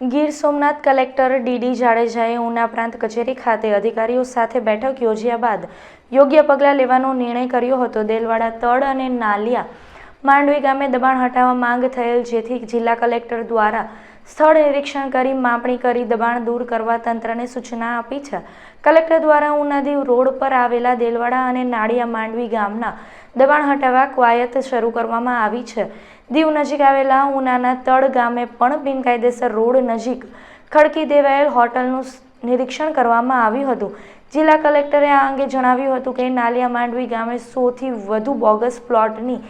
Gir Somnath collector DD જાડેજાએ ઉના પ્રાંત કચેરી ખાતે અધિકારીઓ સાથે બેઠક યોજ્યા બાદ યોગ્ય પગલાં લેવાનો નિર્ણય કર્યો હતો। દેલવાડા તળ અને નાલિયા માંડવી ગામે દબાણ હટાવવા માંગ થયેલ, જેથી જિલ્લા કલેક્ટર દ્વારા સ્થળ નિરીક્ષણ કરી માપણી કરી દબાણ દૂર કરવા તંત્રને સૂચના આપી છે। કલેક્ટર દ્વારા ઉનાદી રોડ પર આવેલા દેલવાડા અને નાળિયા માંડવી ગામના દબાણ હટાવવા કવાયત શરૂ કરવામાં આવી છે। દીવ નજીક આવેલા ઉનાના તળ ગામે પણ બિનકાયદેસર રોડ નજીક ખડકી દેવાયેલ હોટલનું નિરીક્ષણ કરવામાં આવ્યું હતું। જિલ્લા કલેક્ટરે આ અંગે જણાવ્યું હતું કે નાલિયા માંડવી ગામે 100થી વધુ બોગસ પ્લોટની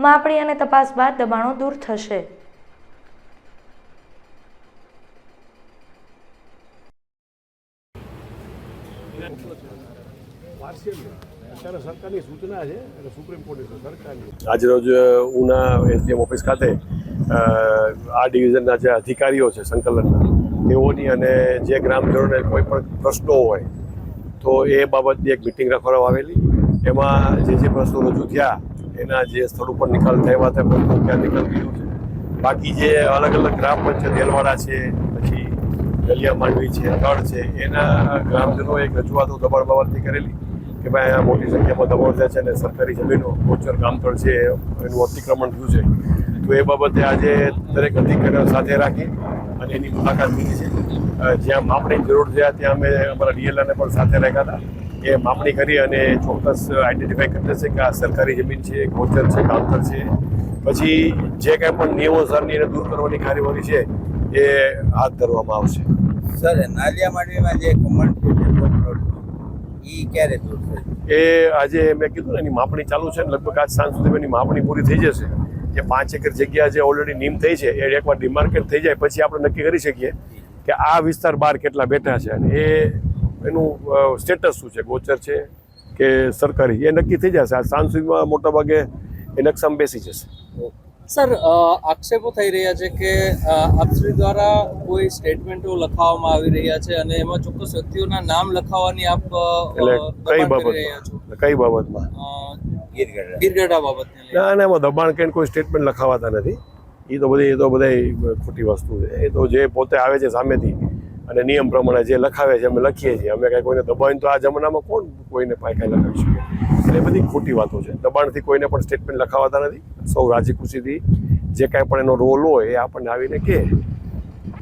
માપણી અને તપાસ બાદ દબાણો દૂર થશે। સરકારની સૂચના છે અને સુપ્રીમ કોર્ટની સરકારની આજરોજ ઉના એસડીએમ ઓફિસ ખાતે આ ડિવિઝનના જે અધિકારીઓ છે સંકલનના તેઓની અને જે ગ્રામજનોને કોઈ પણ પ્રશ્નો હોય તો એ બાબતની એક મિટિંગ રાખવામાં આવેલી। એમાં જે પ્રશ્નો રજૂ થયા એના જે સ્થળ ઉપર નિકાલ થયા તે પ્રશ્નો ક્યાં નિકાલ કર્યો છે, બાકી જે અલગ અલગ ગ્રામ પંચાયત દેલવાડા છે, પછી ગલિયા માંડવી છે, તળ છે, એના ગ્રામજનોએ એક રજૂઆતો દબાણ બાબતની કરેલી કે ભાઈ આ મોટી સંખ્યામાં દબાણ થયા છે અને સરકારી જમીનો ગોચર ગામતળ છે એનું અતિક્રમણ થયું છે। તો એ બાબતે આજે દરેક અધિકારીઓ સાથે રાખી અને એની મુલાકાત લીધી છે। જ્યાં માપણીની જરૂર છે ત્યાં અમે અમારા ડીએલઆરને પણ સાથે રાખ્યા હતા। એ માપણી કરી અને ચોક્કસ આઈડેન્ટિફાઈ કરી દેશે કે આ સરકારી જમીન છે, ગોચર છે, ગામતળ છે, પછી જે કાંઈ પણ નિયમોસરની એને દૂર કરવાની કાર્યવાહી છે એ હાથ ધરવામાં આવશે। સર, નાલિયા માંડવીમાં જે કમળ એ ક્યારે દૂર થશે? એ આજે મેં કીધું ને એની માપણી ચાલુ છે ને લગભગ આજ સાંજ સુધી એની માપણી પૂરી થઈ જશે। જે 5 એકર જગ્યા જે ઓલરેડી નીમ થઈ છે એ એકવાર ડિમાર્કેટ થઈ જાય પછી આપણે નક્કી કરી શકીએ કે આ વિસ્તાર બહાર કેટલા બેઠા છે અને એનું સ્ટેટસ શું છે, ગોચર છે કે સરકારી, એ નક્કી થઈ જશે। આ સાંજ સુધીમાં મોટાભાગે એ નકશામાં બેસી જશે। સર, આક્ષેપો થઈ રહ્યા છે કે આપશ્રી દ્વારા કોઈ સ્ટેટમેન્ટો લખાવવામાં આવી રહ્યા છે અને એમાં ચોક્કસ વ્યક્તિઓના નામ લખાવવાની આપ કઈ બાબતમાં? ગીરગઢા બાબતને ના, એમાં દબાણ કરીને કોઈ સ્ટેટમેન્ટ લખાવાતા નથી। એ તો બધી ખોટી વસ્તુ છે। એ તો જે પોતે આવે છે સામેથી અને નિયમ પ્રમાણે જે લખાવે છે અમે લખીએ છીએ। અમે કાંઈ કોઈને દબાણ તો આ જમાનામાં કોણ કોઈને કાંઈ લખાવી શકે? એ બધી ખોટી વાતો છે। દબાણથી કોઈને પણ સ્ટેટમેન્ટ લખાવાતા નથી। સૌ રાજી ખુશીથી જે કાંઈ પણ એનો રોલ હોય એ આપણને આવીને કહે